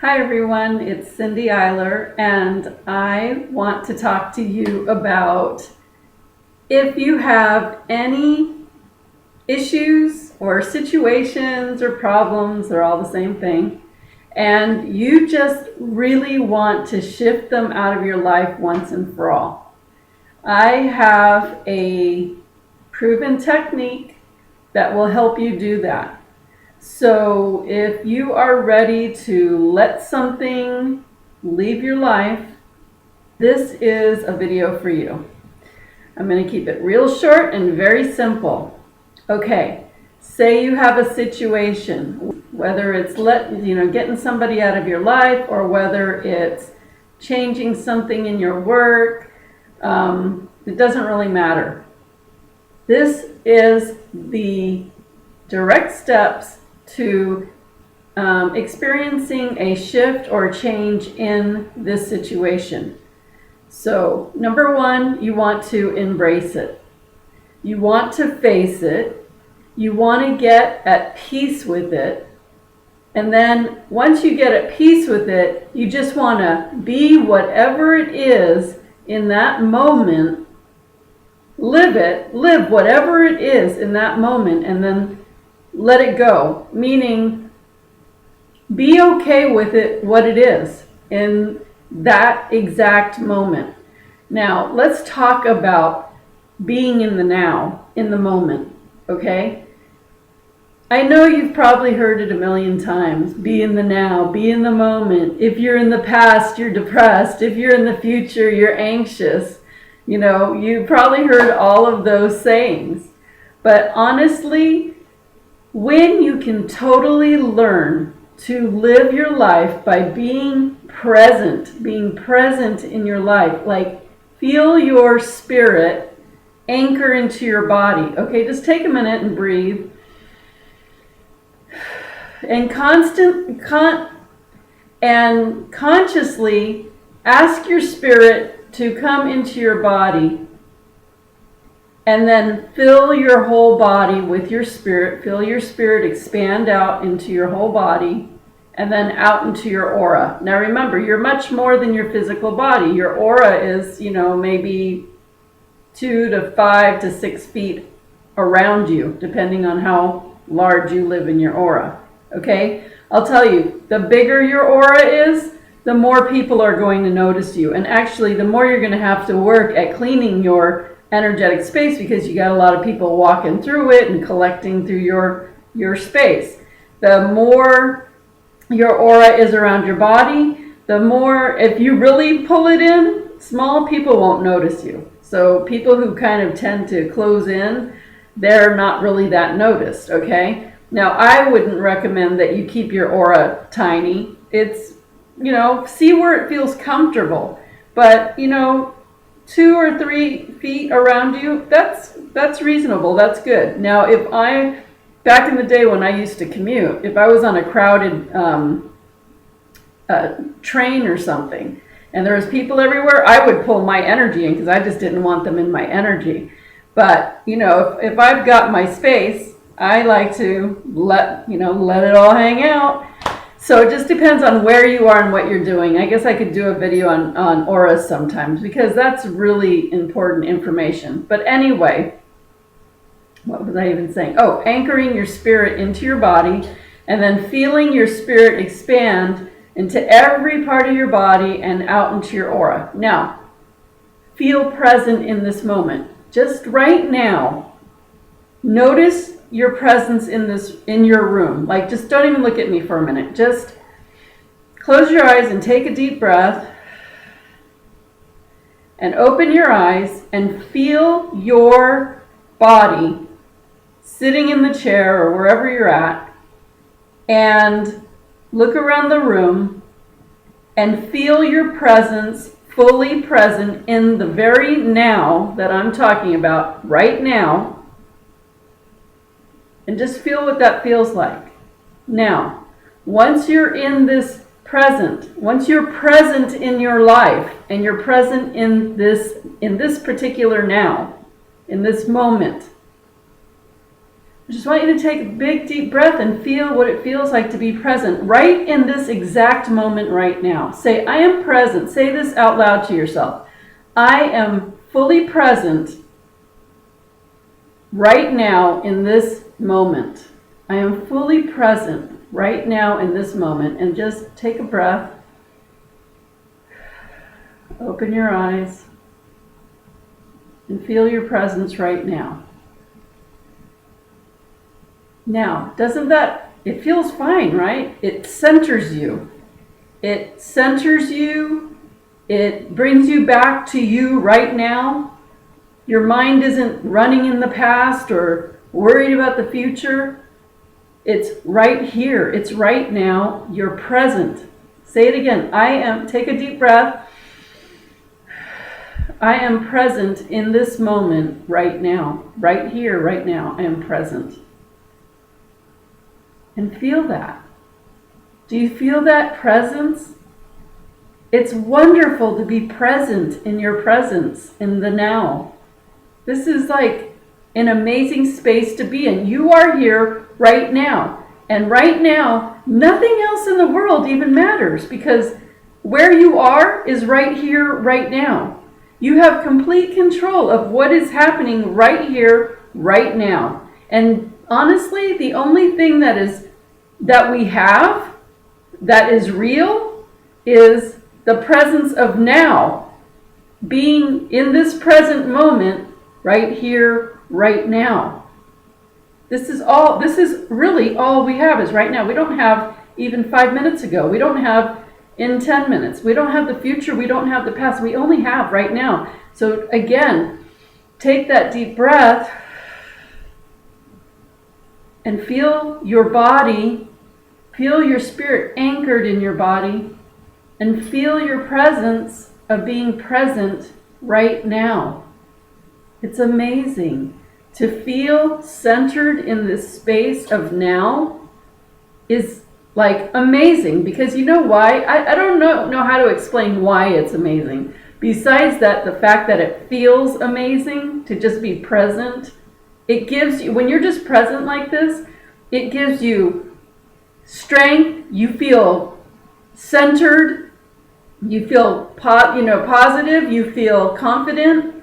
Hi everyone, it's Cindy Eyler, and I want to talk to you about if you have any issues or situations or problems, they're all the same thing, and you just really want to shift them out of your life once and for all. I have a proven technique that will help you do that. So if you are ready to let something leave your life, this is a video for you. I'm going to keep it real short and very simple. Okay, say you have a situation, whether it's getting somebody out of your life or whether it's changing something in your work, it doesn't really matter. This is the direct steps to experiencing a shift or change in this situation. So, number one, you want to embrace it. You want to face it. You want to get at peace with it. And then once you get at peace with it, you just want to be whatever it is in that moment. Live whatever it is in that moment, and then let it go, meaning be okay with it, what it is in that exact moment. Now, let's talk about being in the now, in the moment, okay? I know you've probably heard it a million times. Be in the now, be in the moment. If you're in the past, you're depressed. If you're in the future, you're anxious. You probably heard all of those sayings. But honestly, when you can totally learn to live your life by being present in your life, like feel your spirit anchor into your body. Okay, just take a minute and breathe. And consciously ask your spirit to come into your body. And then fill your whole body with your spirit. Feel your spirit expand out into your whole body and then out into your aura. Now remember, you're much more than your physical body. Your aura is, maybe 2 to 5 to 6 feet around you, depending on how large you live in your aura. Okay? I'll tell you, the bigger your aura is, the more people are going to notice you. And actually, the more you're going to have to work at cleaning your energetic space, because you got a lot of people walking through it and collecting through your space. The more your aura is around your body, the more, if you really pull it in, small people won't notice you. So people who kind of tend to close in, they're not really that noticed, okay? Now, I wouldn't recommend that you keep your aura tiny. It's, see where it feels comfortable. But, 2 or 3 feet around you, that's reasonable, that's good. Now, back in the day when I used to commute, if I was on a crowded train or something, and there was people everywhere, I would pull my energy in because I just didn't want them in my energy. But, if I've got my space, I like to let it all hang out. So it just depends on where you are and what you're doing. I guess I could do a video on auras sometimes because that's really important information. But anyway, what was I even saying? Oh, anchoring your spirit into your body and then feeling your spirit expand into every part of your body and out into your aura. Now, feel present in this moment. Just right now, notice your presence in your room. Like, just don't even look at me for a minute. Just close your eyes and take a deep breath and open your eyes and feel your body sitting in the chair or wherever you're at, and look around the room and feel your presence fully present in the very now that I'm talking about right now. And just feel what that feels like. Now, once you're in this present, once you're present in your life and you're present in this particular now, in this moment, I just want you to take a big, deep breath and feel what it feels like to be present right in this exact moment right now. Say, I am present. Say this out loud to yourself. I am fully present right now in this moment. I am fully present right now in this moment. And just take a breath. Open your eyes and feel your presence right now. Now, it feels fine, right? It centers you. It centers you. It brings you back to you right now. Your mind isn't running in the past or worried about the future. It's right here. It's right now. You're present. Say it again. Take a deep breath. I am present in this moment right now. Right here, right now. I am present. And feel that. Do you feel that presence? It's wonderful to be present in your presence, in the now. This is like an amazing space to be in. You are here right now. And right now, nothing else in the world even matters, because where you are is right here, right now. You have complete control of what is happening right here, right now. And honestly, the only thing that we have that is real is the presence of now, being in this present moment right here, right now. This is really all we have is right now. We don't have even 5 minutes ago. We don't have in 10 minutes. We don't have the future. We don't have the past. We only have right now. So again, take that deep breath and feel your body, feel your spirit anchored in your body, and feel your presence of being present right now. It's amazing. To feel centered in this space of now is like amazing, because you know why? I don't know how to explain why it's amazing. Besides that, the fact that it feels amazing to just be present, it gives you, when you're just present like this, it gives you strength. You feel centered. You feel positive. You feel confident.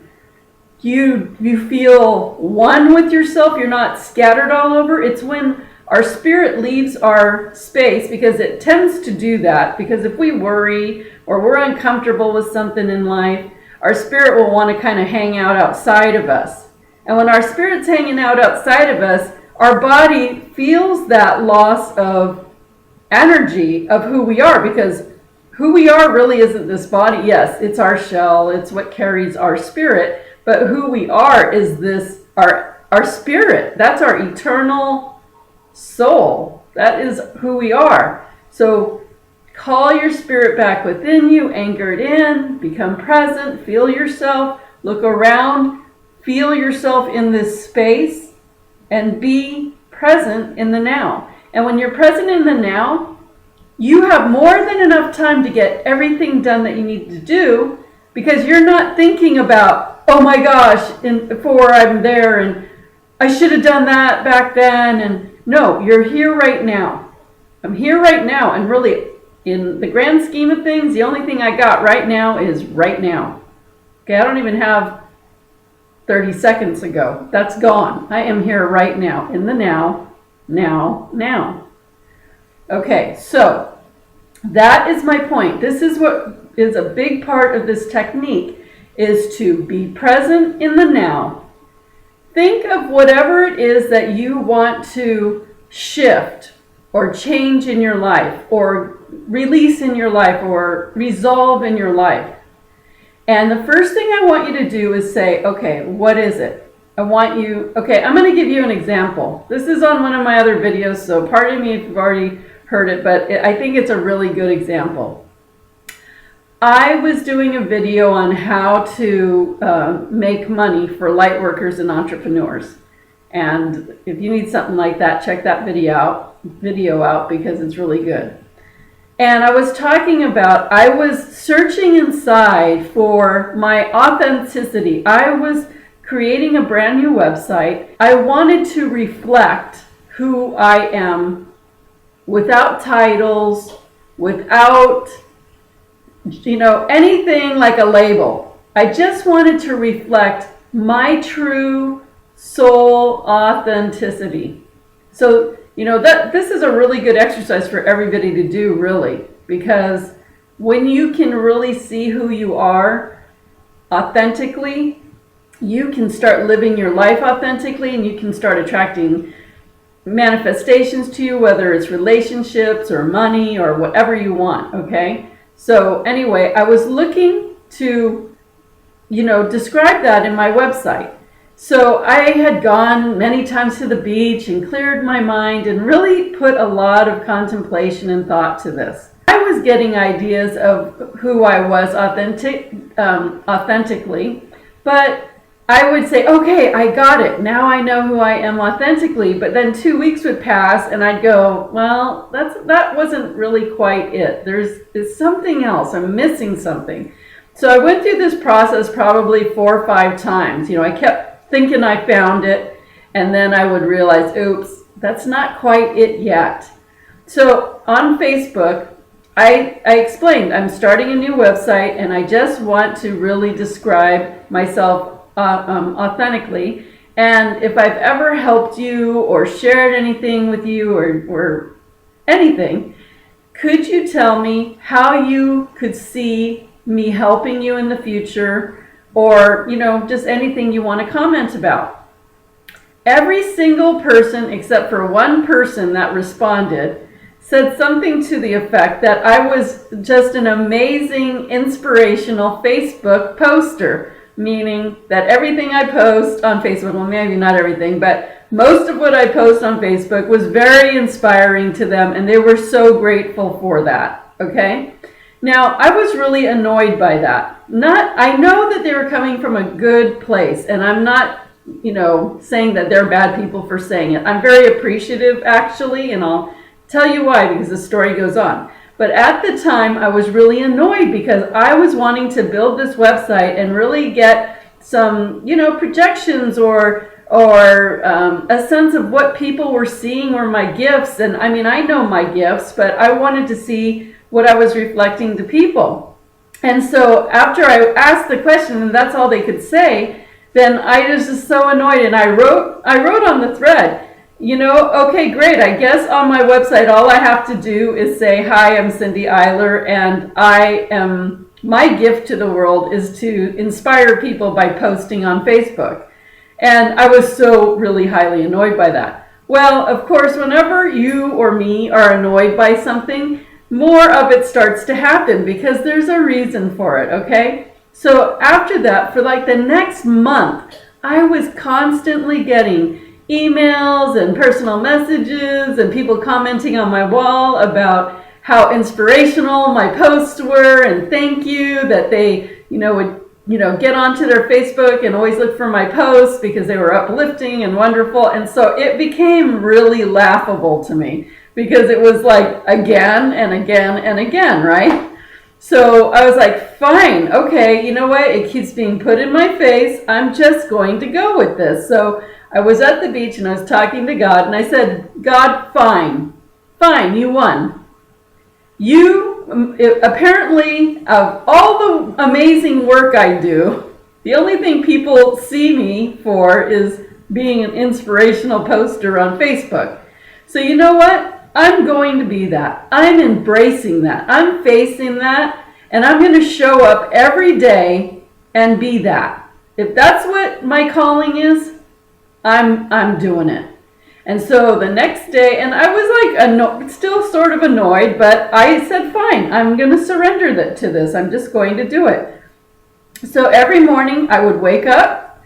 You feel one with yourself. You're not scattered all over. It's when our spirit leaves our space, because it tends to do that. Because if we worry or we're uncomfortable with something in life, our spirit will want to kind of hang out outside of us. And when our spirit's hanging out outside of us, our body feels that loss of energy of who we are, because who we are really isn't this body. Yes, it's our shell. It's what carries our spirit. But who we are is our spirit. That's our eternal soul. That is who we are. So call your spirit back within you, anchor it in, become present, feel yourself, look around, feel yourself in this space, and be present in the now. And when you're present in the now, you have more than enough time to get everything done that you need to do, because you're not thinking about, oh my gosh, before I'm there, and I should have done that back then. And no, you're here right now. I'm here right now. And really, in the grand scheme of things, the only thing I got right now is right now. Okay, I don't even have 30 seconds ago. That's gone. I am here right now, in the now, now. Okay, so that is my point. This is what is a big part of this technique, is to be present in the now. Think of whatever it is that you want to shift or change in your life, or release in your life, or resolve in your life. And the first thing I want you to do is say, okay, what is it? I'm going to give you an example. This is on one of my other videos, so pardon me if you've already heard it, but I think it's a really good example. I was doing a video on how to make money for lightworkers and entrepreneurs. And if you need something like that, check that video out because it's really good. And I was talking about, I was searching inside for my authenticity. I was creating a brand new website. I wanted to reflect who I am without titles, without, anything like a label. I just wanted to reflect my true soul authenticity. So, this is a really good exercise for everybody to do, really, because when you can really see who you are authentically, you can start living your life authentically, and you can start attracting manifestations to you, whether it's relationships or money or whatever you want, okay? So anyway, I was looking to, describe that in my website. So I had gone many times to the beach and cleared my mind and really put a lot of contemplation and thought to this. I was getting ideas of who I was authentically, but I would say, okay, I got it. Now I know who I am authentically. But then 2 weeks would pass and I'd go, well, that wasn't really quite it. There's something else. I'm missing something. So I went through this process probably 4 or 5 times. I kept thinking I found it, and then I would realize, oops, that's not quite it yet. So on Facebook, I explained, I'm starting a new website and I just want to really describe myself authentically, and if I've ever helped you or shared anything with you or anything, could you tell me how you could see me helping you in the future, or just anything you want to comment about? Every single person except for one person that responded said something to the effect that I was just an amazing, inspirational Facebook poster. Meaning that everything I post on Facebook, well, maybe not everything, but most of what I post on Facebook was very inspiring to them, and they were so grateful for that, okay? Now, I was really annoyed by that. I know that they were coming from a good place, and I'm not, saying that they're bad people for saying it. I'm very appreciative, actually, and I'll tell you why, because the story goes on. But at the time, I was really annoyed because I was wanting to build this website and really get some, projections or a sense of what people were seeing were my gifts. And I mean, I know my gifts, but I wanted to see what I was reflecting to people. And so after I asked the question, and that's all they could say, then I was just so annoyed. And I wrote on the thread, okay, great. I guess on my website, all I have to do is say, hi, I'm Cindy Eyler, and my gift to the world is to inspire people by posting on Facebook. And I was so really highly annoyed by that. Well, of course, whenever you or me are annoyed by something, more of it starts to happen because there's a reason for it, okay? So after that, for like the next month, I was constantly getting emails and personal messages and people commenting on my wall about how inspirational my posts were, and thank you that they would get onto their Facebook and always look for my posts because they were uplifting and wonderful. And so it became really laughable to me because it was like again and again and again, right? So I was like, fine, okay, you know what, it keeps being put in my face, I'm just going to go with this. So I was at the beach and I was talking to God, and I said, God, fine, you won. Apparently, of all the amazing work I do, the only thing people see me for is being an inspirational poster on Facebook. So you know what? I'm going to be that. I'm embracing that. I'm facing that, and I'm going to show up every day and be that. If that's what my calling is, I'm doing it. And so the next day, and I was like still sort of annoyed, but I said, fine, I'm going to surrender to this. I'm just going to do it. So every morning I would wake up,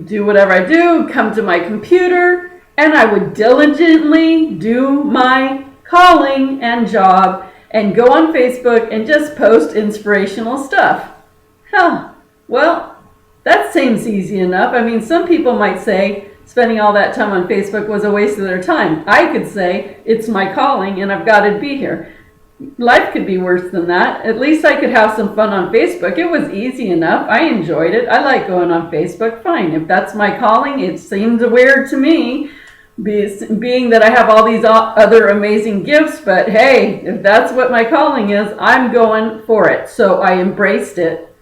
do whatever I do, come to my computer, and I would diligently do my calling and job and go on Facebook and just post inspirational stuff. Well, that seems easy enough. I mean, some people might say spending all that time on Facebook was a waste of their time. I could say it's my calling and I've got to be here. life could be worse than that. At least I could have some fun on Facebook. It was easy enough. I enjoyed it. I like going on Facebook. Fine. If that's my calling, it seems weird to me, being that I have all these other amazing gifts. But hey, if that's what my calling is, I'm going for it. So I embraced it.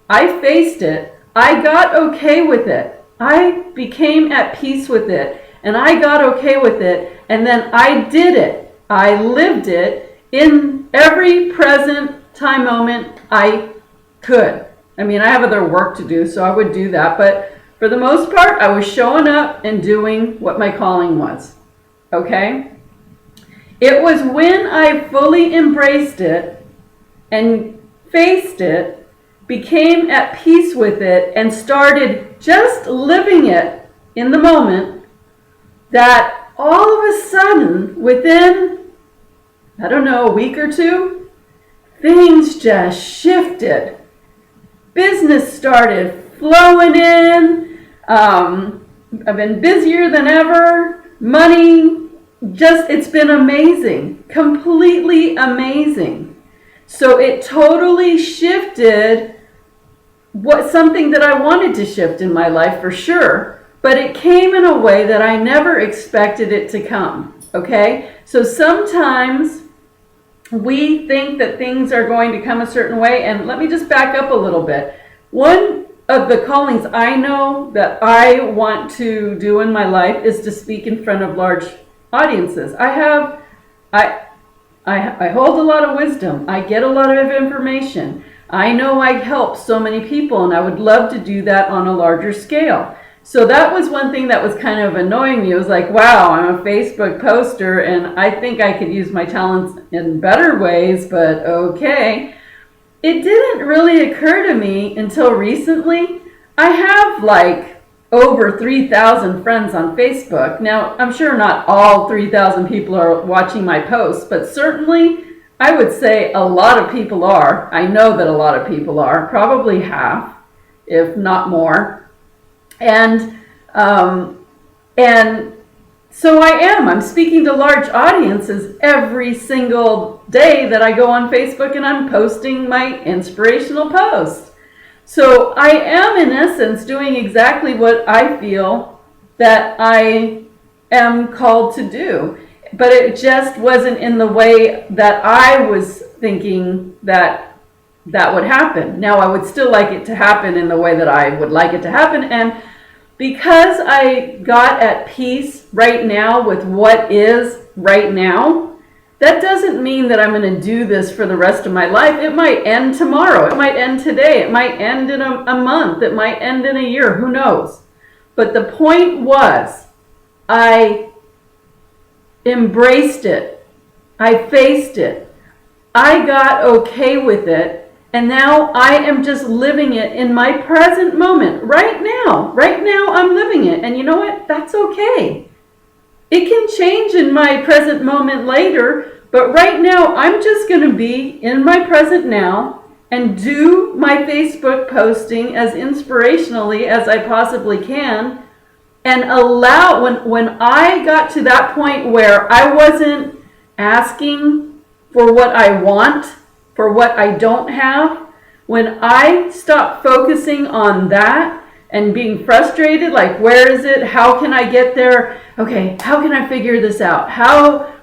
I faced it. I got okay with it. I became at peace with it. And I got okay with it. And then I did it. I lived it in every present time moment I could. I mean, I have other work to do, so I would do that. But for the most part, I was showing up and doing what my calling was. Okay? It was when I fully embraced it and faced it, became at peace with it, and started just living it in the moment, that all of a sudden, within, I don't know, a week or two, things just shifted. Business started flowing in. I've been busier than ever. Money, it's been amazing. Completely amazing. So it totally shifted something that I wanted to shift in my life for sure. But it came in a way that I never expected it to come. Okay? So sometimes we think that things are going to come a certain way, and let me just back up a little bit. One of the callings I know that I want to do in my life is to speak in front of large audiences. I hold a lot of wisdom. I get a lot of information. I know I help so many people, and I would love to do that on a larger scale. So that was one thing that was kind of annoying me. It was like, wow, I'm a Facebook poster, and I think I could use my talents in better ways, but okay. It didn't really occur to me until recently. I have like over 3,000 friends on Facebook. Now, I'm sure not all 3,000 people are watching my posts, but certainly I would say a lot of people are. I know that a lot of people are, probably half, if not more. And so I'm speaking to large audiences every single day that I go on Facebook, and I'm posting my inspirational posts. So I am, in essence, doing exactly what I feel that I am called to do. But it just wasn't in the way that I was thinking that would happen. Now, I would still like it to happen in the way that I would like it to happen. And because I got at peace right now with what is right now, that doesn't mean that I'm going to do this for the rest of my life. It might end tomorrow. It might end today. It might end in a month. It might end in a year. Who knows? But the point was, I embraced it. I faced it. I got okay with it. And now I am just living it in my present moment. Right now. Right now I'm living it. And you know what? That's okay. It can change in my present moment later. But right now I'm just going to be in my present now and do my Facebook posting as inspirationally as I possibly can. And allow, when I got to that point where I wasn't asking for what I want, for what I don't have, when I stopped focusing on that and being frustrated, like, where is it? How can I get there? Okay, how can I figure this out?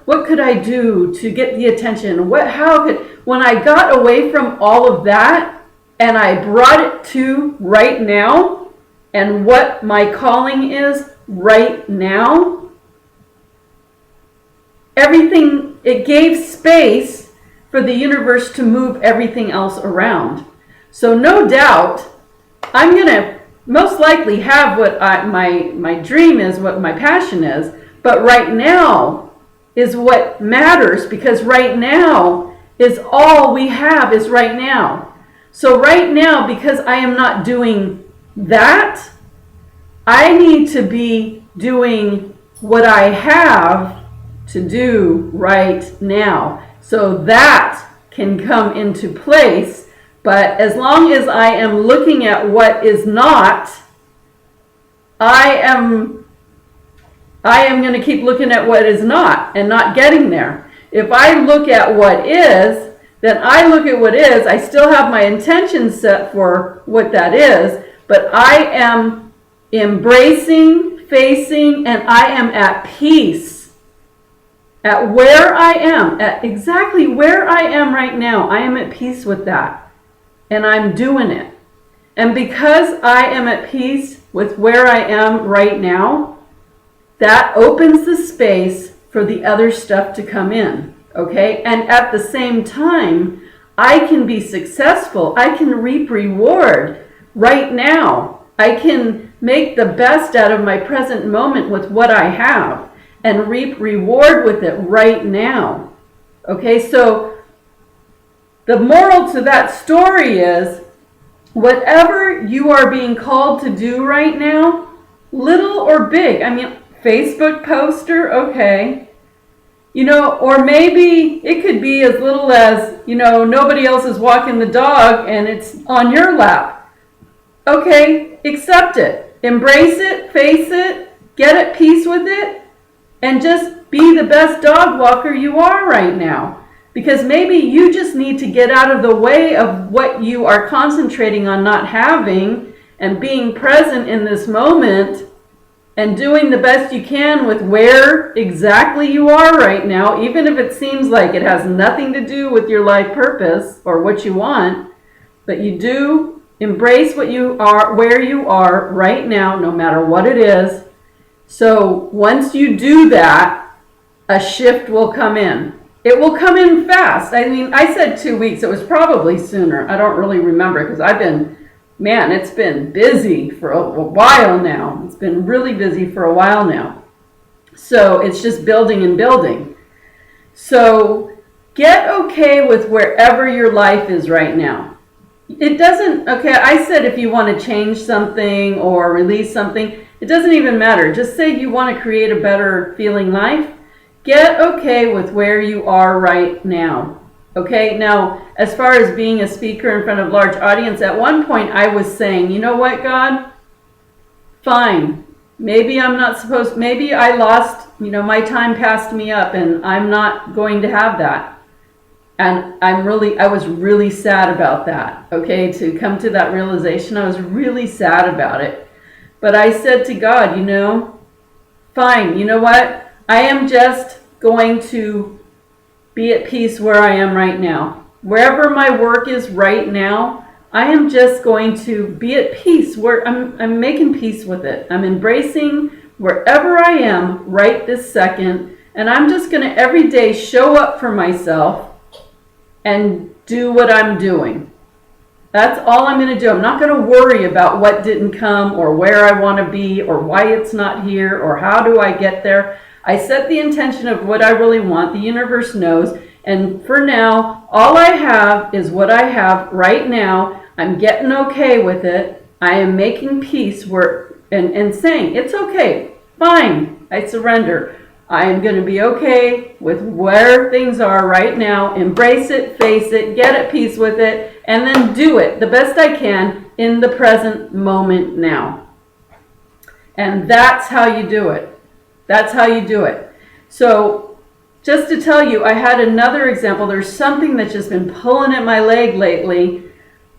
What could I do to get the attention? When I got away from all of that and I brought it to right now and what my calling is right now, everything, it gave space for the universe to move everything else around. So no doubt, I'm going to most likely have what my dream is, what my passion is, but right now is what matters, because right now is all we have is right now. So right now, because I am not doing that, I need to be doing what I have to do right now. So that can come into place. But as long as I am looking at what is not, I am going to keep looking at what is not and not getting there. if I look at what is, then I look at what is. I still have my intention set for what that is, but I am embracing, facing, and I am at peace at where I am, at exactly where I am right now. I am at peace with that, and I'm doing it. And because I am at peace with where I am right now, that opens the space for the other stuff to come in, okay? And at the same time, I can be successful. I can reap reward right now. I can make the best out of my present moment with what I have and reap reward with it right now. Okay, so the moral to that story is, whatever you are being called to do right now, little or big, I mean, Facebook poster, okay. You know, or maybe it could be as little as, you know, nobody else is walking the dog and it's on your lap. Okay, accept it. Embrace it, face it, get at peace with it, and just be the best dog walker you are right now. Because maybe you just need to get out of the way of what you are concentrating on not having and being present in this moment and doing the best you can with where exactly you are right now, even if it seems like it has nothing to do with your life purpose or what you want, but you do embrace what you are, where you are right now, no matter what it is. So once you do that, a shift will come in. It will come in fast. I mean, I said 2 weeks. It was probably sooner. I don't really remember because I've been, man, it's been busy for a while now. It's been really busy for a while now. So it's just building and building. So get okay with wherever your life is right now. It doesn't, okay, I said if you want to change something or release something, it doesn't even matter. Just say you want to create a better feeling life. Get okay with where you are right now. Okay, now, as far as being a speaker in front of a large audience, at one point I was saying, you know what, God? Fine. Maybe I'm not supposed, maybe I lost, you know, my time passed me up and I'm not going to have that. And I was really sad about that, okay? To come to that realization, I was really sad about it. But I said to God, you know, fine, you know what? I am just going to be at peace where I am right now. Wherever my work is right now, I am just going to be at peace where I'm making peace with it. I'm embracing wherever I am right this second, and I'm just going to every day show up for myself and do what I'm doing. That's all I'm going to do. I'm not going to worry about what didn't come or where I want to be or why it's not here or how do I get there. I set the intention of what I really want. The universe knows. And for now, all I have is what I have right now. I'm getting okay with it. I am making peace and saying, it's okay. Fine. I surrender. I am going to be okay with where things are right now. Embrace it, face it, get at peace with it, and then do it the best I can in the present moment now. And that's how you do it. That's how you do it. So just to tell you, I had another example. There's something that's just been pulling at my leg lately.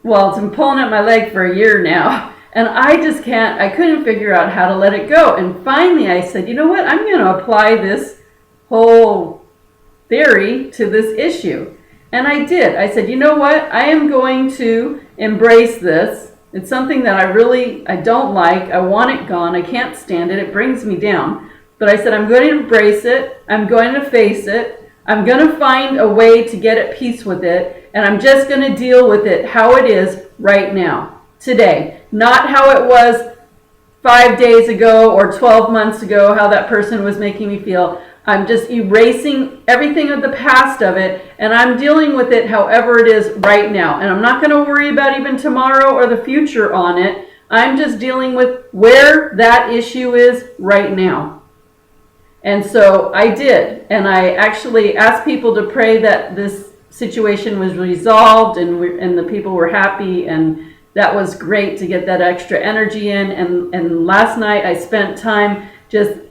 Well, it's been pulling at my leg for a year now. And I couldn't figure out how to let it go. And finally I said, you know what? I'm going to apply this whole theory to this issue. And I did. I said, you know what? I am going to embrace this. It's something that I don't like. I want it gone. I can't stand it. It brings me down. But I said, I'm going to embrace it. I'm going to face it. I'm going to find a way to get at peace with it. And I'm just going to deal with it how it is right now, today. Not how it was 5 days ago or 12 months ago, how that person was making me feel. I'm just erasing everything of the past of it, and I'm dealing with it however it is right now. And I'm not going to worry about even tomorrow or the future on it. I'm just dealing with where that issue is right now. And so I did, and I actually asked people to pray that this situation was resolved and the people were happy, and that was great to get that extra energy in. And last night I spent time just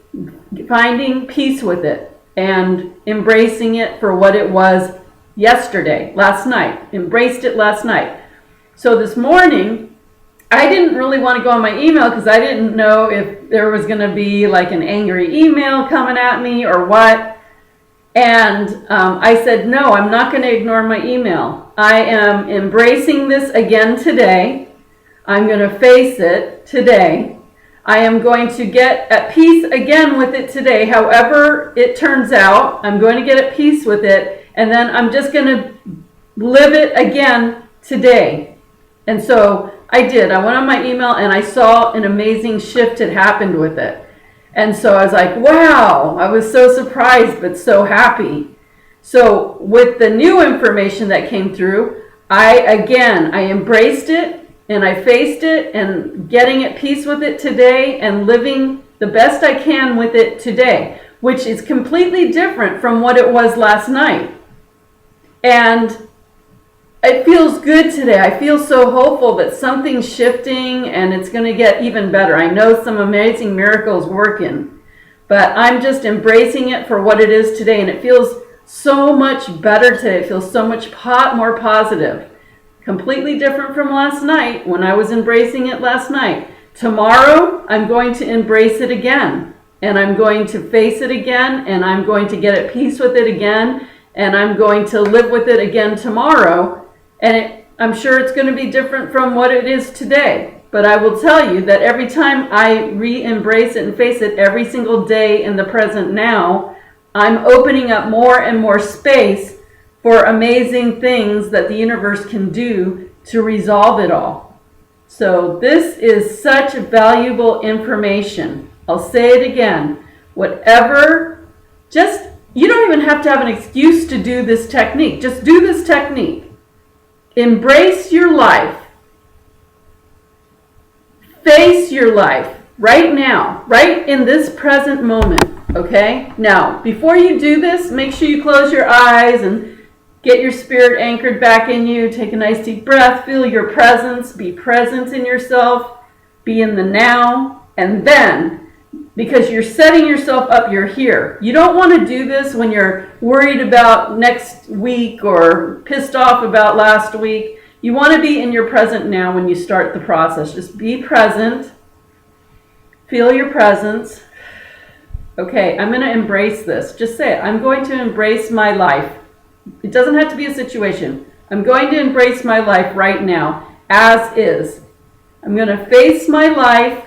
finding peace with it. and embracing it for what it was yesterday, last night. Embraced it last night. So this morning, I didn't really want to go on my email because I didn't know if there was going to be like an angry email coming at me or what. And I said, no, I'm not going to ignore my email. I am embracing this again today. I'm going to face it today. I am going to get at peace again with it today. However it turns out, I'm going to get at peace with it. And then I'm just going to live it again today. And so I did. I went on my email and I saw an amazing shift had happened with it. And so I was like, wow, I was so surprised but so happy. So with the new information that came through, I embraced it. And I faced it and getting at peace with it today and living the best I can with it today, which is completely different from what it was last night. And it feels good today. I feel so hopeful that something's shifting and it's going to get even better. I know some amazing miracles working, but I'm just embracing it for what it is today. And it feels so much better today. It feels so much more positive. Completely different from last night when I was embracing it last night. Tomorrow, I'm going to embrace it again. And I'm going to face it again. And I'm going to get at peace with it again. And I'm going to live with it again tomorrow. And I'm sure it's going to be different from what it is today. But I will tell you that every time I re-embrace it and face it every single day in the present now, I'm opening up more and more space for amazing things that the universe can do to resolve it all. So this is such valuable information. I'll say it again. You don't even have to have an excuse to do this technique. Just do this technique. Embrace your life. Face your life right now, right in this present moment, okay? Now, before you do this, make sure you close your eyes and get your spirit anchored back in you. Take a nice deep breath. Feel your presence. Be present in yourself. Be in the now. And then, because you're setting yourself up, you're here. You don't want to do this when you're worried about next week or pissed off about last week. You want to be in your present now when you start the process. Just be present. Feel your presence. Okay, I'm going to embrace this. Just say it. I'm going to embrace my life. It doesn't have to be a situation. I'm going to embrace my life right now as is. I'm going to face my life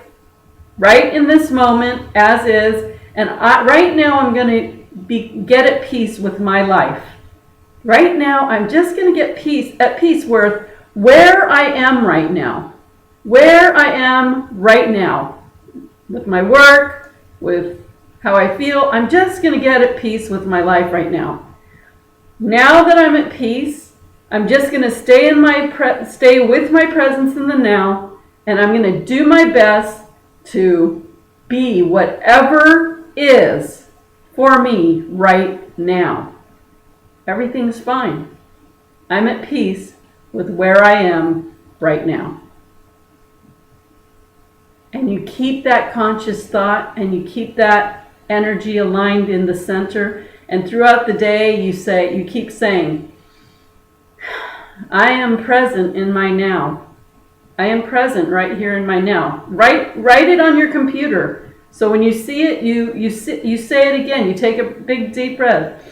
right in this moment as is. And right now I'm going to get at peace with my life. Right now I'm just going to get at peace with where I am right now. Where I am right now. With my work, with how I feel. I'm just going to get at peace with my life right now. Now that I'm at peace, I'm just going to stay with my presence in the now, and I'm going to do my best to be whatever is for me right now. Everything's fine. I'm at peace with where I am right now. And you keep that conscious thought and you keep that energy aligned in the center. And throughout the day, you keep saying, I am present in my now. I am present right here in my now. Write it on your computer. So when you see it, you say it again. You take a big deep breath.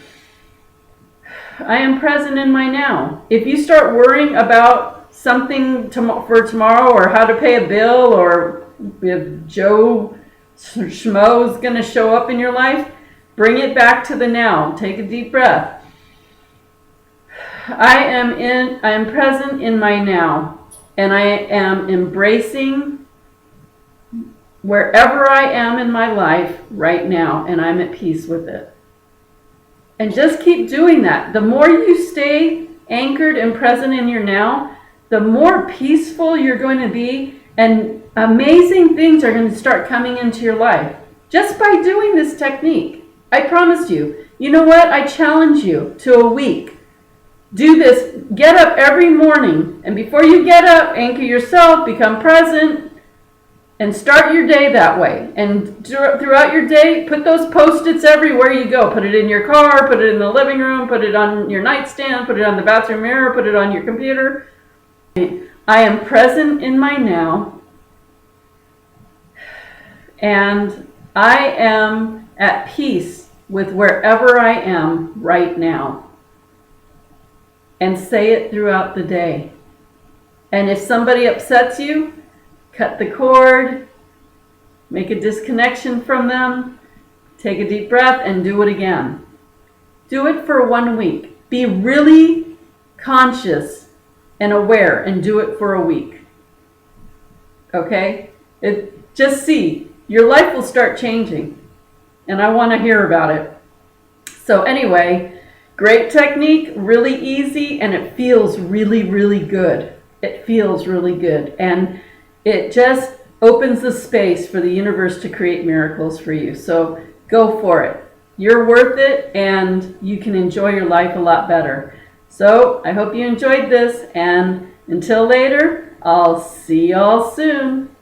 I am present in my now. If you start worrying about something for tomorrow or how to pay a bill or if Joe Schmo is going to show up in your life, bring it back to the now. Take a deep breath. I am present in my now, and I am embracing wherever I am in my life right now, and I'm at peace with it. And just keep doing that. The more you stay anchored and present in your now, the more peaceful you're going to be, and amazing things are going to start coming into your life just by doing this technique. I promise you. You know what? I challenge you to a week. Do this. Get up every morning, and before you get up, anchor yourself, become present, And start your day that way. And throughout your day, put those Post-its everywhere you go. Put it in your car, put it in the living room, put it on your nightstand, put it on the bathroom mirror, put it on your computer. I am present in my now, and I am at peace with wherever I am right now. And say it throughout the day. And if somebody upsets you, cut the cord, make a disconnection from them, take a deep breath, and do it again. Do it for 1 week. Be really conscious and aware, and do it for a week. Okay? Just see. Your life will start changing, and I want to hear about it. So anyway, great technique, really easy, and it feels really, really good. It feels really good. And it just opens the space for the universe to create miracles for you. So go for it. You're worth it, and you can enjoy your life a lot better. So I hope you enjoyed this, and until later, I'll see y'all soon.